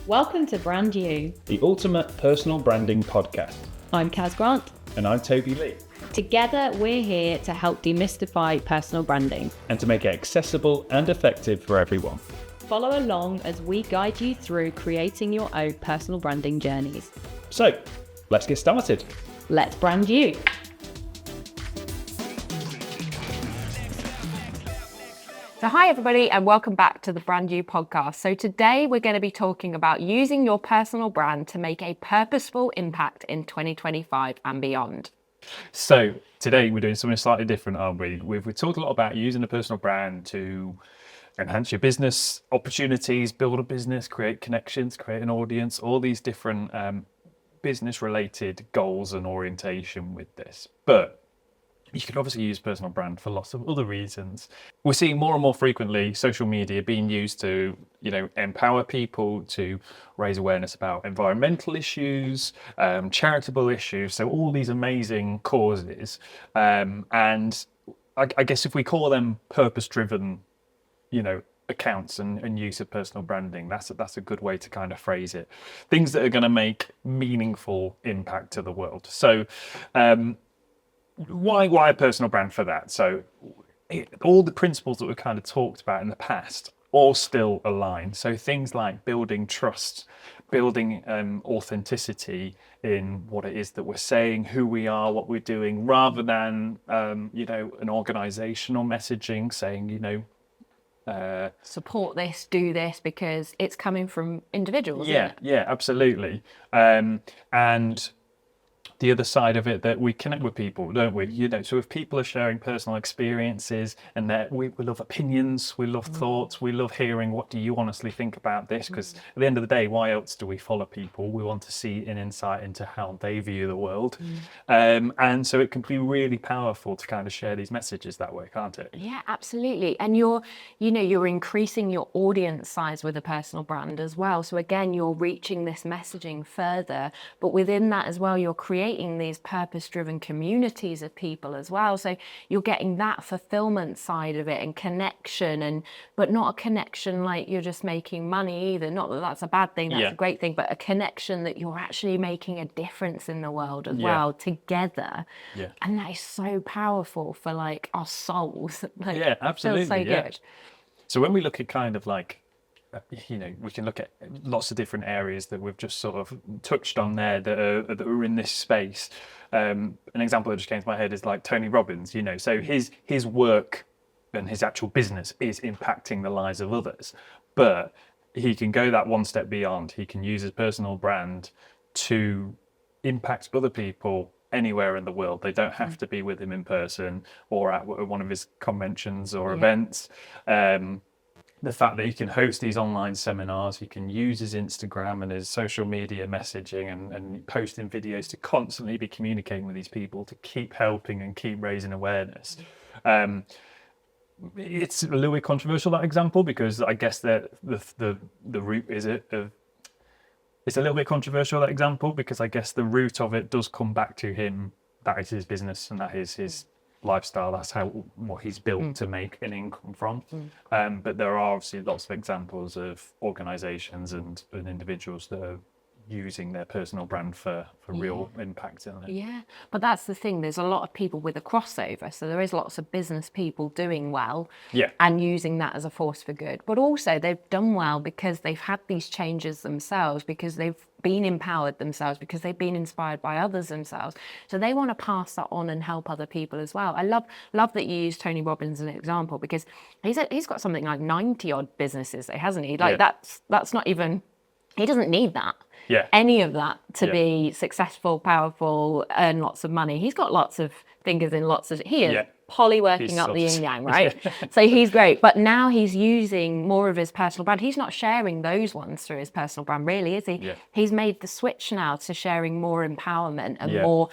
Welcome to Brand You, the ultimate personal branding podcast. I'm Kaz Grant. And I'm Toby Lee. Together, we're here to help demystify personal branding and to make it accessible and effective for everyone. Follow along as we guide you through creating your own personal branding journeys. So, let's get started. Let's brand you. So hi everybody and welcome back to the Brand You podcast. So today we're going to be talking about using your personal brand to make a purposeful impact in 2025 and beyond. So today we're doing something slightly different, aren't we? We've talked a lot about using a personal brand to enhance your business opportunities, build a business, create connections, create an audience, all these different business related goals and orientation with this. But you can obviously use personal brand for lots of other reasons. We're seeing more and more frequently social media being used to, empower people, to raise awareness about environmental issues, charitable issues. So all these amazing causes. And I guess if we call them purpose-driven, accounts and use of personal branding, that's a good way to kind of phrase it. Things that are going to make meaningful impact to the world. So, why a personal brand for that? So all the principles that we've kind of talked about in the past all still align. So things like building trust, building authenticity in what it is that we're saying, who we are, what we're doing, rather than an organizational messaging saying support this, do this, because it's coming from individuals. Yeah, absolutely. And the other side of it, that we connect with people, don't we? So if people are sharing personal experiences and that we love opinions, we love thoughts, we love hearing what do you honestly think about this? Because at the end of the day, why else do we follow people? We want to see an insight into how they view the world. And so it can be really powerful to kind of share these messages that way, can't it? Yeah, absolutely. And you're increasing your audience size with a personal brand as well. So again, you're reaching this messaging further, but within that as well, you're creating these purpose-driven communities of people as well. So you're getting that fulfillment side of it and connection, but not a connection like you're just making money either. Not that that's a bad thing, that's a great thing, but a connection that you're actually making a difference in the world as well together. Yeah. And that is so powerful for like our souls. Absolutely. It feels so good. So when we look at kind of like, we can look at lots of different areas that we've just sort of touched on there that are in this space. An example that just came to my head is like Tony Robbins, so his work and his actual business is impacting the lives of others, but he can go that one step beyond. He can use his personal brand to impact other people anywhere in the world. They don't have to be with him in person or at one of his conventions or events. The fact that he can host these online seminars, he can use his Instagram and his social media messaging and posting videos to constantly be communicating with these people to keep helping and keep raising awareness. It's a little bit controversial, that example, because I guess that the root it's a little bit controversial, that example, because I guess the root of it does come back to him. That is his business and that is his lifestyle. That's what he's built to make an income from. But there are obviously lots of examples of organizations and individuals that are using their personal brand for real impact in it. Yeah, but that's the thing. There's a lot of people with a crossover. So there is lots of business people doing well and using that as a force for good. But also they've done well because they've had these changes themselves, because they've been empowered themselves, because they've been inspired by others themselves. So they want to pass that on and help other people as well. I love that you use Tony Robbins as an example, because he's got something like 90 odd businesses, hasn't he? That's not even, he doesn't need that. Any of that to be successful, powerful, earn lots of money. He's got lots of fingers in lots of, he is poly working up the yin yang, right? So he's great. But now he's using more of his personal brand. He's not sharing those ones through his personal brand, really, is he? He's made the switch now to sharing more empowerment and more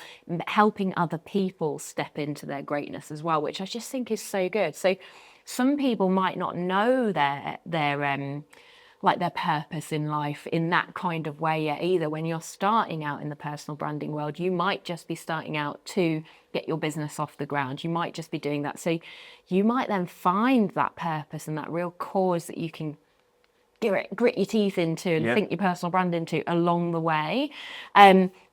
helping other people step into their greatness as well, which I just think is so good. So some people might not know their purpose in life in that kind of way yet either. When you're starting out in the personal branding world, you might just be starting out to get your business off the ground. You might just be doing that. So you might then find that purpose and that real cause that you can grit your teeth into and think your personal brand into along the way.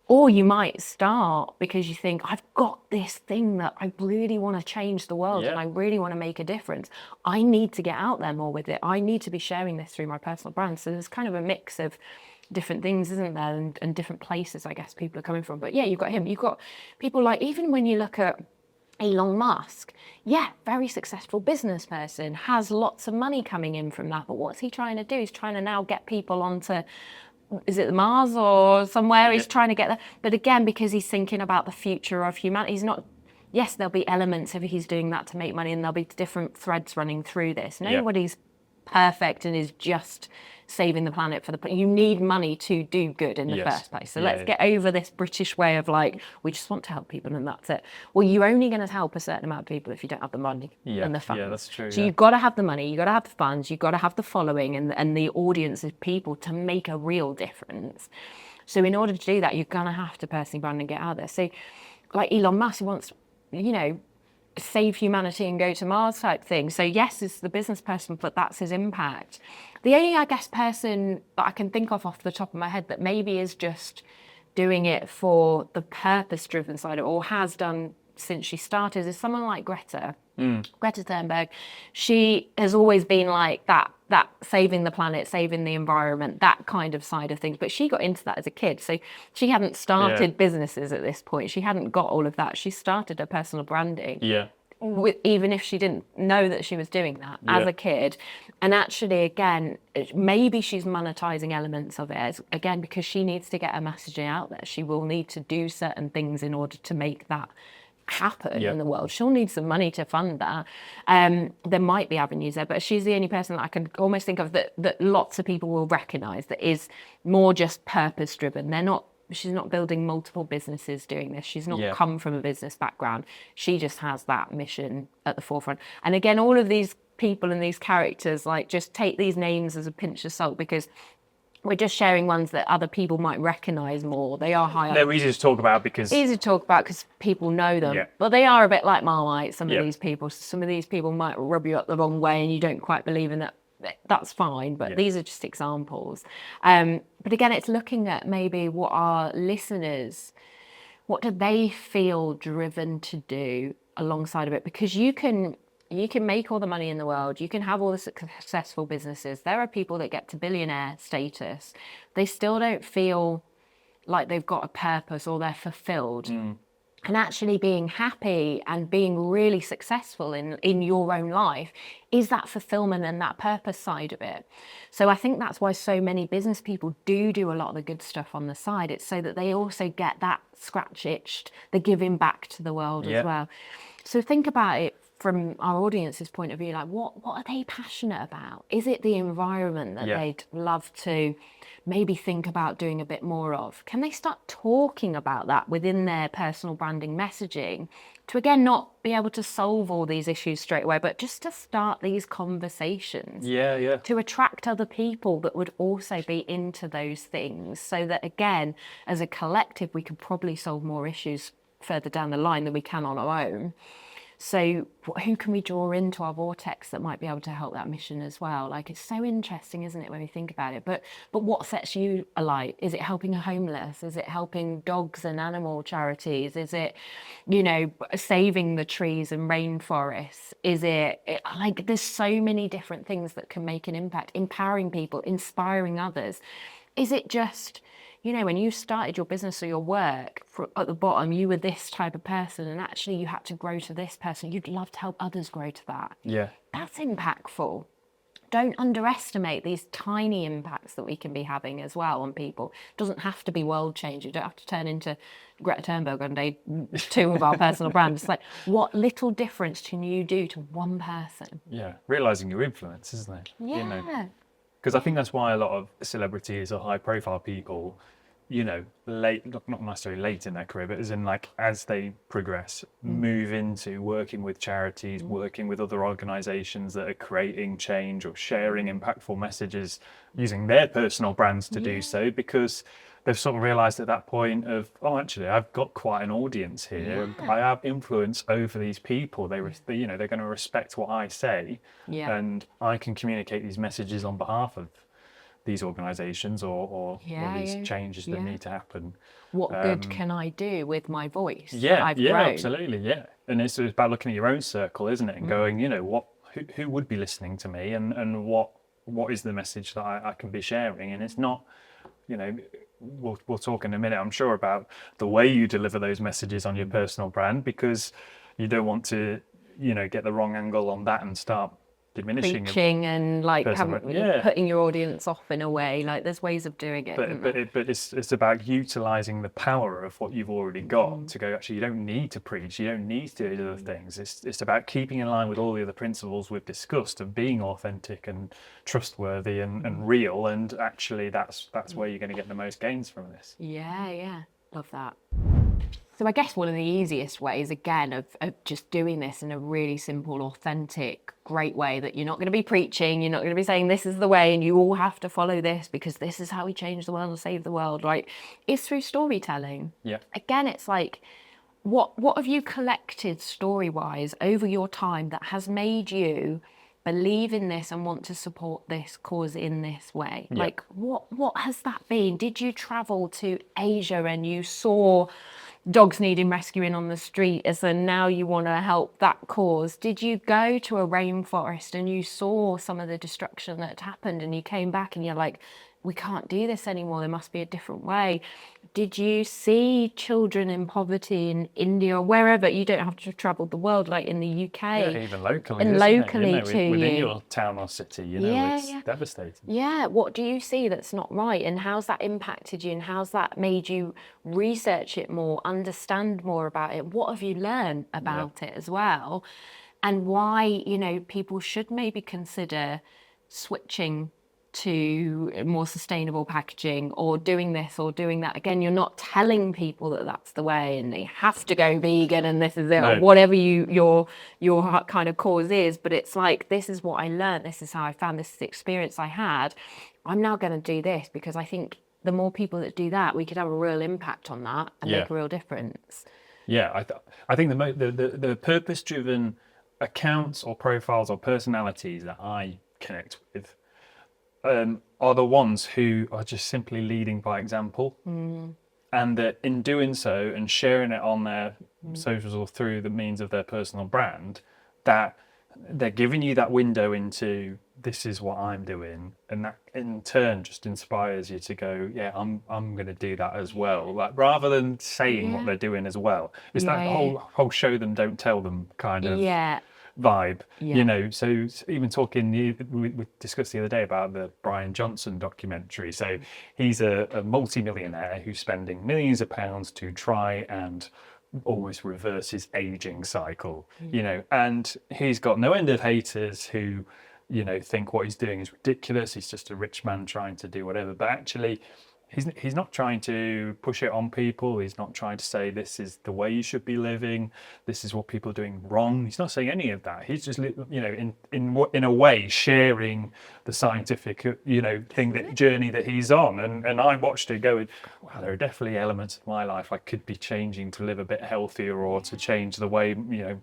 Or you might start because you think, I've got this thing that I really want to change the world and I really want to make a difference. I need to get out there more with it. I need to be sharing this through my personal brand. So there's kind of a mix of different things, isn't there? And different places, I guess, people are coming from. But yeah, you've got him. You've got people like, even when you look at Elon Musk, very successful business person, has lots of money coming in from that. But what's he trying to do? He's trying to now get people onto, is it Mars or somewhere? He's trying to get there. But again, because he's thinking about the future of humanity, he's not, yes, there'll be elements of he's doing that to make money and there'll be different threads running through this. Nobody's perfect and is just saving the planet for you need money to do good in the first place. So let's get over this British way of like, we just want to help people and that's it. Well, you're only going to help a certain amount of people if you don't have the money and the funds. Yeah, that's true. So you've got to have the money, you've got to have the funds, you've got to have the following and the audience of people to make a real difference. So in order to do that, you're going to have to personally brand and get out there. So like Elon Musk wants, save humanity and go to Mars type thing. So yes, it's the business person, but that's his impact. The only, I guess, person that I can think of off the top of my head that maybe is just doing it for the purpose-driven side of it, or has done since she started, is someone like Greta. Greta Thunberg. She has always been like that saving the planet, saving the environment, that kind of side of things. But she got into that as a kid. So she hadn't started businesses at this point. She hadn't got all of that. She started her personal branding. Even if she didn't know that she was doing that as a kid. And actually, again, maybe she's monetizing elements of it, again, because she needs to get her messaging out there. She will need to do certain things in order to make that happen in the world. She'll need some money to fund that. There might be avenues there, but she's the only person that I can almost think of that lots of people will recognize that is more just purpose driven. She's not building multiple businesses doing this. She's not come from a business background. She just has that mission at the forefront. And again, all of these people and these characters, like, just take these names as a pinch of salt, because we're just sharing ones that other people might recognize more. They are higher. They're easy to talk about because people know them. But they are a bit like Marmite, some of these people. Some of these people might rub you up the wrong way and you don't quite believe in that. That's fine, but these are just examples. But again, it's looking at maybe what our listeners, what do they feel driven to do alongside of it? Because you can make all the money in the world, you can have all the successful businesses. There are people that get to billionaire status. They still don't feel like they've got a purpose or they're fulfilled. And actually being happy and being really successful in your own life is that fulfillment and that purpose side of it. So I think that's why so many business people do a lot of the good stuff on the side. It's so that they also get that scratch itched, the giving back to the world as well. So think about it from our audience's point of view, like what are they passionate about? Is it the environment that they'd love to maybe think about doing a bit more of? Can they start talking about that within their personal branding messaging to, again, not be able to solve all these issues straight away, but just to start these conversations to attract other people that would also be into those things, so that, again, as a collective, we could probably solve more issues further down the line than we can on our own. So who can we draw into our vortex that might be able to help that mission as well? Like, it's so interesting, isn't it, when we think about it? But what sets you alight? Is it helping the homeless? Is it helping dogs and animal charities? Is it, saving the trees and rainforests? Is it like, there's so many different things that can make an impact, empowering people, inspiring others. Is it just, when you started your business or your work, at the bottom, you were this type of person, and actually you had to grow to this person. You'd love to help others grow to that. That's impactful. Don't underestimate these tiny impacts that we can be having as well on people. It doesn't have to be world changing. You don't have to turn into Greta Thunberg on day 2 of our personal brand. It's like, what little difference can you do to one person? Realising your influence, isn't it? Because I think that's why a lot of celebrities or high profile people, late, not necessarily late in their career, but as they progress, move into working with charities, working with other organisations that are creating change or sharing impactful messages, using their personal brands to do so, because they've sort of realised at that point of, actually, I've got quite an audience here. I have influence over these people. They're going to respect what I say, and I can communicate these messages on behalf of these organizations or these changes that need to happen. What good can I do with my voice? Yeah, I've yeah, grown? absolutely, yeah. And it's about looking at your own circle, isn't it? And going, you know, who would be listening to me, and what is the message that I can be sharing? And it's not, you know, we'll talk in a minute, I'm sure, about the way you deliver those messages on your personal brand, because you don't want to, you know, get the wrong angle on that and start diminishing preaching and like putting your audience off in a way. Like there's ways of doing it. But it's about utilizing the power of what you've already got to go, actually, you don't need to preach, you don't need to do other things. It's about keeping in line with all the other principles we've discussed of being authentic and trustworthy and real, and actually that's where you're going to get the most gains from this. Yeah, love that. So I guess one of the easiest ways, again, of just doing this in a really simple, authentic, great way, that you're not going to be preaching, you're not going to be saying this is the way and you all have to follow this because this is how we change the world and save the world, right? Is through storytelling. Yeah. Again, it's like, what have you collected story-wise over your time that has made you believe in this and want to support this cause in this way? Yeah. Like, what has that been? Did you travel to Asia and you saw dogs needing rescuing on the street, as in now you want to help that cause? Did you go to a rainforest and you saw some of the destruction that had happened and you came back and you're like, we can't do this anymore, there must be a different way? Did you see children in poverty in India or wherever? You don't have to travel the world, like in the UK. Yeah, even locally. And locally, you know, to within you. your town or city, you know, it's devastating. Yeah, what do you see that's not right? And how's that impacted you? And how's that made you research it more, understand more about it? What have you learned about it as well? And why, you know, people should maybe consider switching to more sustainable packaging, or doing this or doing that. Again, you're not telling people that that's the way and they have to go vegan and this is it, or whatever your kind of cause is. But it's like, this is what I learned, this is how I found, this is the experience I had. I'm now going to do this because I think the more people that do that, we could have a real impact on that and make a real difference. Yeah, I think the purpose-driven accounts or profiles or personalities that I connect with are the ones who are just simply leading by example, and that in doing so and sharing it on their socials or through the means of their personal brand, that they're giving you that window into, this is what I'm doing, and that in turn just inspires you to go, yeah, I'm going to do that as well. Like, rather than saying what they're doing as well, it's that whole show them, don't tell them kind of vibe, you know. So even talking, we discussed the other day about the Brian Johnson documentary. So he's a multi-millionaire who's spending millions of pounds to try and almost reverse his aging cycle, you know, and he's got no end of haters who, you know, think what he's doing is ridiculous. He's just a rich man trying to do whatever, but actually he's not trying to push it on people. He's not trying to say this is the way you should be living, this is what people are doing wrong. He's not saying any of that. He's just, you know, in a way sharing the scientific, you know, journey that he's on. And I watched it going, wow, there are definitely elements of my life I could be changing to live a bit healthier, or to change the way, you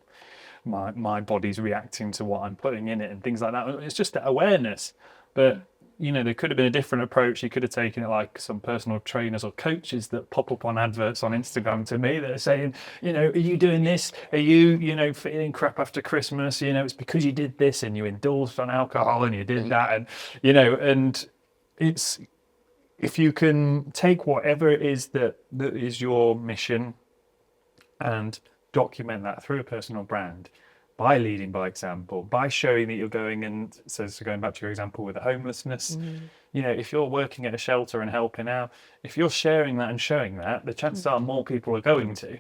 know, my body's reacting to what I'm putting in it and things like that. It's just that awareness. But you know, there could have been a different approach. You could have taken it like some personal trainers or coaches that pop up on adverts on Instagram to me that are saying, you know, are you doing this? Are you, you know, feeling crap after Christmas? You know, it's because you did this and you indulged on alcohol and you did that. And, you know, and it's, if you can take whatever it is that is your mission and document that through a personal brand, by leading by example, by showing that you're going, and so going back to your example with the homelessness, you know, if you're working at a shelter and helping out, if you're sharing that and showing that, the chances are more people are going to.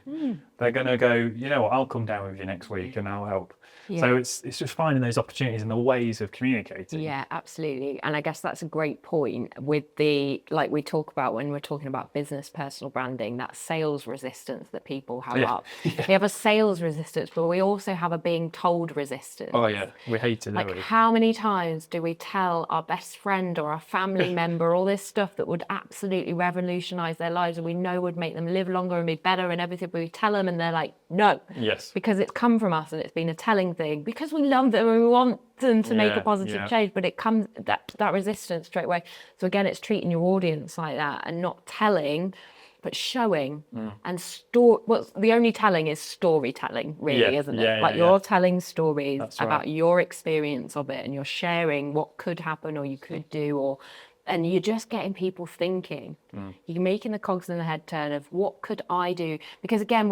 They're going to go, you know what, I'll come down with you next week and I'll help. So it's just finding those opportunities and the ways of communicating. Yeah, absolutely. And I guess that's a great point with the, like we talk about when we're talking about business personal branding, that sales resistance that people have up. We have a sales resistance, but we also have a being told resistance. Oh yeah, we hate it. Like, how many times do we tell our best friend or our family member, all this stuff that would absolutely revolutionize their lives and we know would make them live longer and be better and everything, but we tell them and they're like, no. Yes. Because it's come from us and it's been a telling thing, because we love them and we want them to make a positive change, but it comes, that resistance straight away. So again, it's treating your audience like that and not telling, but showing. And the only telling is storytelling, really, isn't it? You're telling stories about your experience of it and you're sharing what could happen or you could do, and you're just getting people thinking. You're making the cogs in the head turn of what could I do? Because again,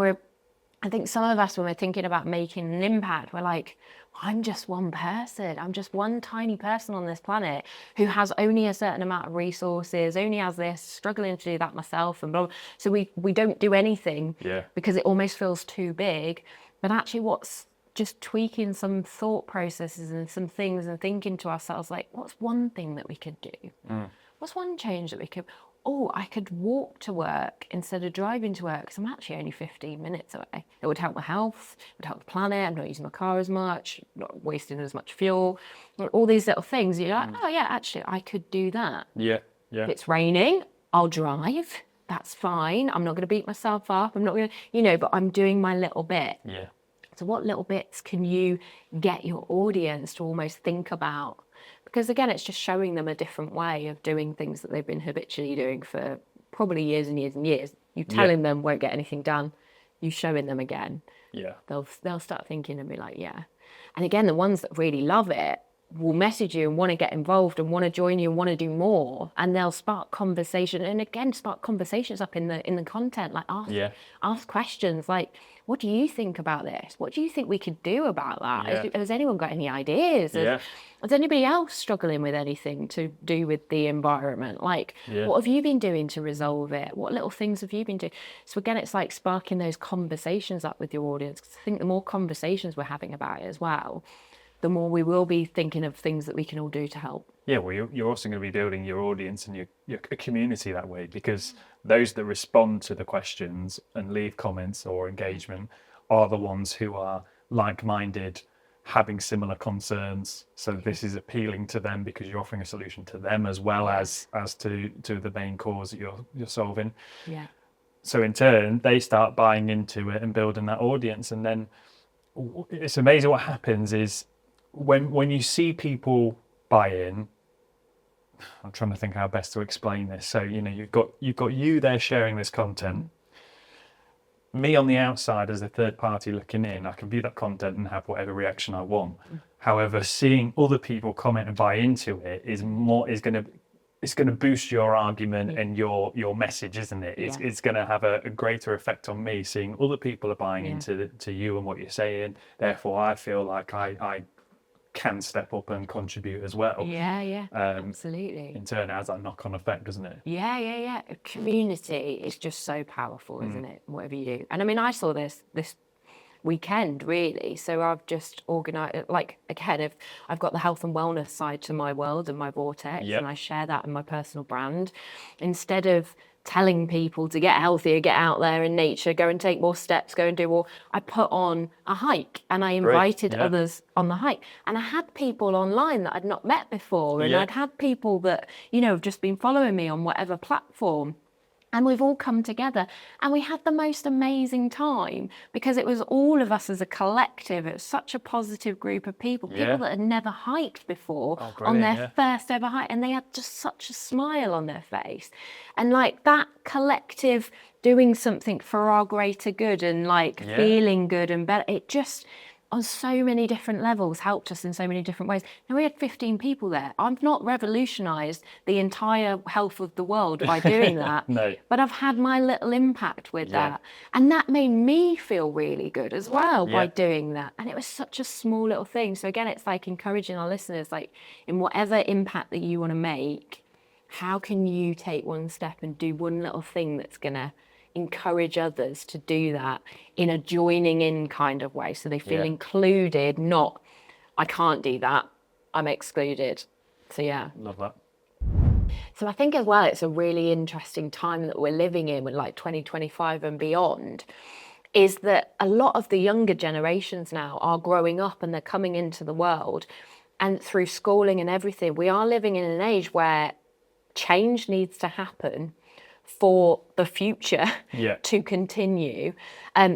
I think some of us, when we're thinking about making an impact, we're like, I'm just one person. I'm just one tiny person on this planet who has only a certain amount of resources, only has this, struggling to do that myself, and blah, blah. So we don't do anything because it almost feels too big. But actually what's just tweaking some thought processes and some things and thinking to ourselves, like, what's one thing that we could do? What's one change that we could... Oh, I could walk to work instead of driving to work because I'm actually only 15 minutes away. It would help my health, it would help the planet, I'm not using my car as much, not wasting as much fuel. All these little things, you're like, oh yeah, actually, I could do that. Yeah. If it's raining, I'll drive. That's fine. I'm not going to beat myself up. I'm not going to, but I'm doing my little bit. Yeah. So what little bits can you get your audience to almost think about? Because again, it's just showing them a different way of doing things that they've been habitually doing for probably years and years and years. You telling them won't get anything done. You showing them again. Yeah. They'll start thinking and be like, yeah. And again, the ones that really love it will message you and want to get involved and want to join you and want to do more, and they'll spark conversation, and again spark conversations up in the content, like ask questions like, what do you think about this? What do you think we could do about that? Has anyone got any ideas? Has anybody else struggling with anything to do with the environment? Like, what have you been doing to resolve it? What little things have you been doing? So again, it's like sparking those conversations up with your audience, because I think the more conversations we're having about it as well, the more we will be thinking of things that we can all do to help. Yeah, well, you're also going to be building your audience and your community that way, because those that respond to the questions and leave comments or engagement are the ones who are like-minded, having similar concerns. So this is appealing to them because you're offering a solution to them as well as to the main cause that you're solving. Yeah. So in turn, they start buying into it and building that audience. And then it's amazing what happens is when you see people buy in, I'm trying to think how best to explain this. So, you've got you there sharing this content. Me on the outside as a third party looking in, I can view that content and have whatever reaction I want. However, seeing other people comment and buy into it is going to boost your argument and your message, isn't it? It's going to have a greater effect on me, seeing other people are buying into you and what you're saying. Therefore, I feel like I can step up and contribute as well. Absolutely. In turn, it has that knock-on effect, doesn't it? Yeah. A community is just so powerful, isn't it? Whatever you do. And I mean, I saw this weekend, really. So I've just organised, like, again, I've got the health and wellness side to my world and my vortex, and I share that in my personal brand. Instead of telling people to get healthier, get out there in nature, go and take more steps, go and do more, I put on a hike and I invited others on the hike. And I had people online that I'd not met before, and I'd had people that, have just been following me on whatever platform. And we've all come together and we had the most amazing time, because it was all of us as a collective. It was such a positive group of people that had never hiked before on their first ever hike. And they had just such a smile on their face. And like that collective doing something for our greater good and feeling good and better, it just... on so many different levels, helped us in so many different ways. Now, we had 15 people there. I've not revolutionised the entire health of the world by doing that, but I've had my little impact with that. And that made me feel really good as well by doing that. And it was such a small little thing. So again, it's like encouraging our listeners, like in whatever impact that you want to make, how can you take one step and do one little thing that's going to encourage others to do that in a joining in kind of way, so they feel included, not I can't do that, I'm excluded. So love that. So I think as well, it's a really interesting time that we're living in with like 2025 and beyond, is that a lot of the younger generations now are growing up and they're coming into the world, and through schooling and everything, we are living in an age where change needs to happen for the future to continue.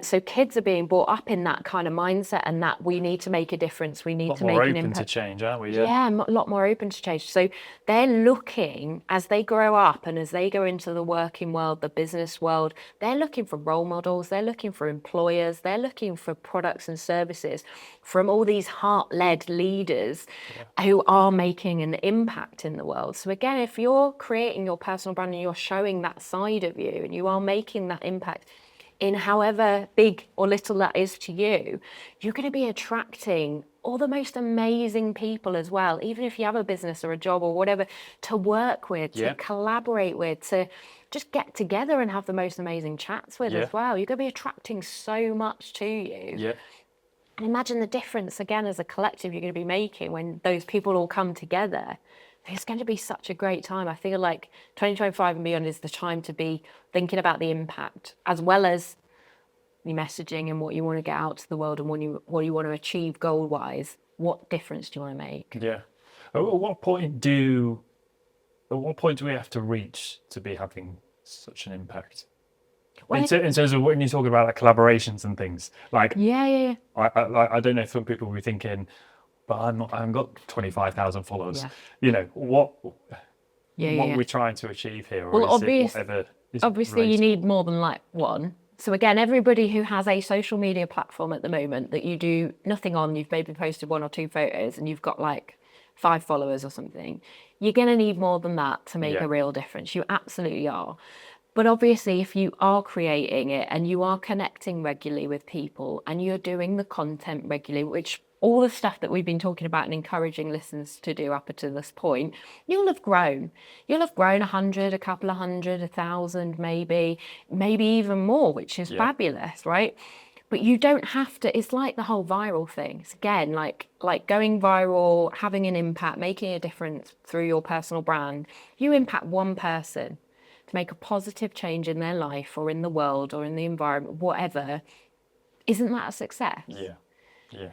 So kids are being brought up in that kind of mindset, and that we need to make a difference. We need to make an impact. More open to change, aren't we? Yeah, a lot more open to change. So they're looking, as they grow up and as they go into the working world, the business world, they're looking for role models. They're looking for employers. They're looking for products and services from all these heart-led leaders who are making an impact in the world. So again, if you're creating your personal brand and you're showing that side of you and you are making that impact in however big or little that is to you, you're going to be attracting all the most amazing people as well, even if you have a business or a job or whatever, to work with, to collaborate with, to just get together and have the most amazing chats with as well. You're going to be attracting so much to you. Yeah. And imagine the difference, again, as a collective you're going to be making when those people all come together. It's going to be such a great time. I feel like 2025 and beyond is the time to be thinking about the impact, as well as your messaging and what you want to get out to the world and what you want to achieve goal-wise. What difference do you want to make? Yeah. At what point do we have to reach to be having such an impact? Well, in terms of when you're talking about like collaborations and things, like I don't know if some people will be thinking, but I haven't got 25,000 followers. You know, what are we trying to achieve here? Or well, obviously you need more than like one. So again, everybody who has a social media platform at the moment that you do nothing on, you've maybe posted 1 or 2 photos and you've got like 5 followers or something, you're going to need more than that to make a real difference. You absolutely are. But obviously, if you are creating it and you are connecting regularly with people and you're doing the content regularly, which all the stuff that we've been talking about and encouraging listeners to do up to this point, you'll have grown. You'll have grown 100, a couple of 100, 1,000, maybe even more, which is fabulous, right? But you don't have to. It's like the whole viral thing. It's again like going viral, having an impact, making a difference through your personal brand. You impact one person to make a positive change in their life or in the world or in the environment, whatever. Isn't that a success? Yeah.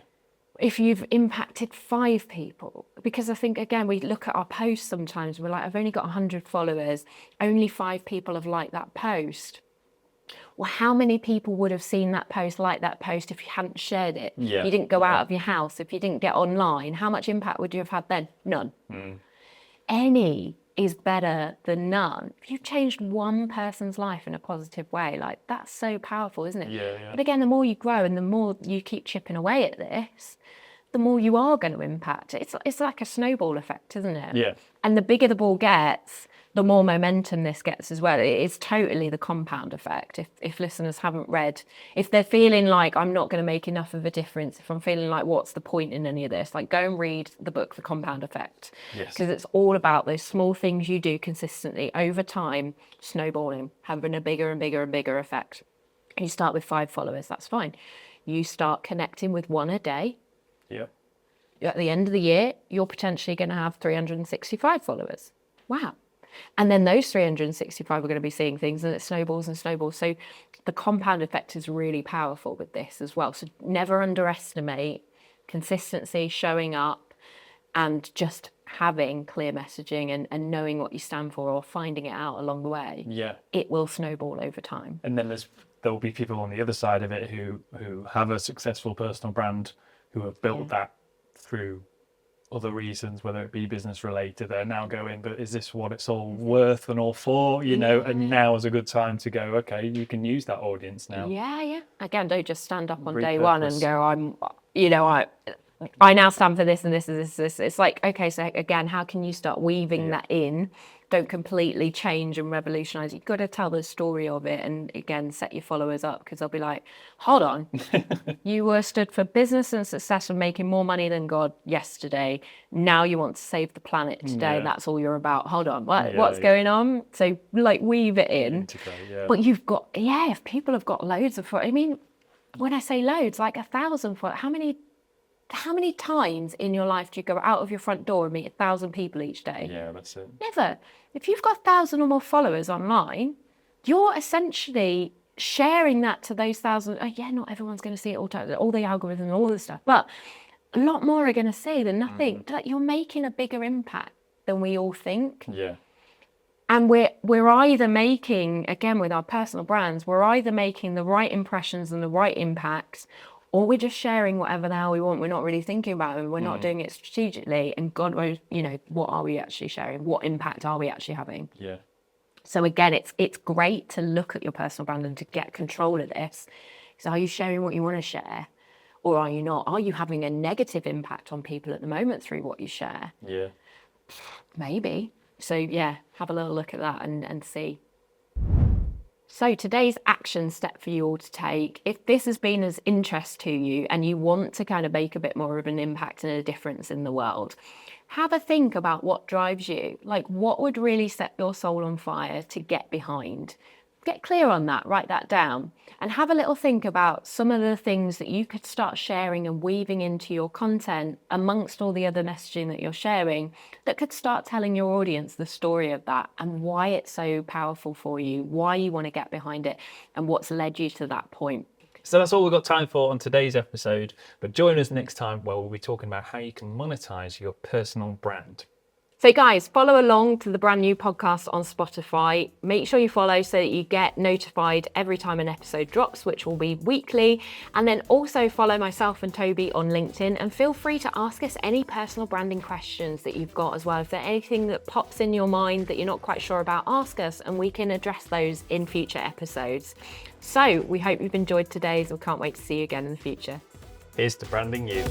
If you've impacted 5 people, because I think, again, we look at our posts sometimes, we're like, I've only got 100 followers, only 5 people have liked that post. Well, how many people would have seen that post, like that post, if you hadn't shared it? Yeah. You didn't go out of your house, if you didn't get online, how much impact would you have had then? None. Any is better than none. If you've changed one person's life in a positive way, like that's so powerful, isn't it? Yeah. But again, the more you grow and the more you keep chipping away at this, the more you are going to impact. It's like a snowball effect, isn't it? Yeah. And the bigger the ball gets, the more momentum this gets as well. It is totally the compound effect. If listeners haven't read, if they're feeling like I'm not going to make enough of a difference, if I'm feeling like what's the point in any of this, like go and read the book, The Compound Effect. Yes. Because it's all about those small things you do consistently over time, snowballing, having a bigger and bigger and bigger effect. You start with 5 followers, that's fine. You start connecting with 1 a day. Yep. At the end of the year, you're potentially going to have 365 followers. Wow. And then those 365 are going to be seeing things and it snowballs and snowballs. So the compound effect is really powerful with this as well. So never underestimate consistency, showing up and just having clear messaging and knowing what you stand for or finding it out along the way. Yeah. It will snowball over time. And then there will be people on the other side of it who have a successful personal brand who have built that through other reasons, whether it be business related. They're now going, but is this what it's all worth and all for? You know, and now is a good time to go, okay, you can use that audience now. Yeah. Again, don't just stand up on day one and go, I now stand for this and this and this. It's like, okay, so again, how can you start weaving that in? Don't completely change and revolutionize. You've got to tell the story of it and again, set your followers up because they'll be like, hold on, you were stood for business and success and making more money than God yesterday. Now you want to save the planet today. Yeah. That's all you're about. Hold on, what's going on? So like weave it in. Integrate, But you've got, if people have got loads of, I mean, when I say loads, like 1,000, how many times in your life do you go out of your front door and meet 1,000 people each day? Yeah, that's it. Never. If you've got 1,000 or more followers online, you're essentially sharing that to those 1,000. Not everyone's going to see it all the algorithms and all this stuff, but a lot more are going to see than nothing. Like you're making a bigger impact than we all think. Yeah. And we're either making, again, with our personal brands, we're either making the right impressions and the right impact, or we're just sharing whatever the hell we want. We're not really thinking about it. We're not doing it strategically. And God knows, what are we actually sharing? What impact are we actually having? Yeah. So again, it's great to look at your personal brand and to get control of this. So are you sharing what you want to share? Or are you not? Are you having a negative impact on people at the moment through what you share? Yeah. Maybe. So yeah, have a little look at that and see. So today's action step for you all to take, if this has been of interest to you and you want to kind of make a bit more of an impact and a difference in the world, have a think about what drives you. Like, what would really set your soul on fire to get behind? Get clear on that, write that down, and have a little think about some of the things that you could start sharing and weaving into your content amongst all the other messaging that you're sharing that could start telling your audience the story of that and why it's so powerful for you, why you want to get behind it, and what's led you to that point. So that's all we've got time for on today's episode, but join us next time where we'll be talking about how you can monetize your personal brand. So guys, follow along to the brand new podcast on Spotify. Make sure you follow so that you get notified every time an episode drops, which will be weekly. And then also follow myself and Toby on LinkedIn, and feel free to ask us any personal branding questions that you've got as well. If there's anything that pops in your mind that you're not quite sure about, ask us and we can address those in future episodes. So we hope you've enjoyed today's. We can't wait to see you again in the future. Here's to branding you.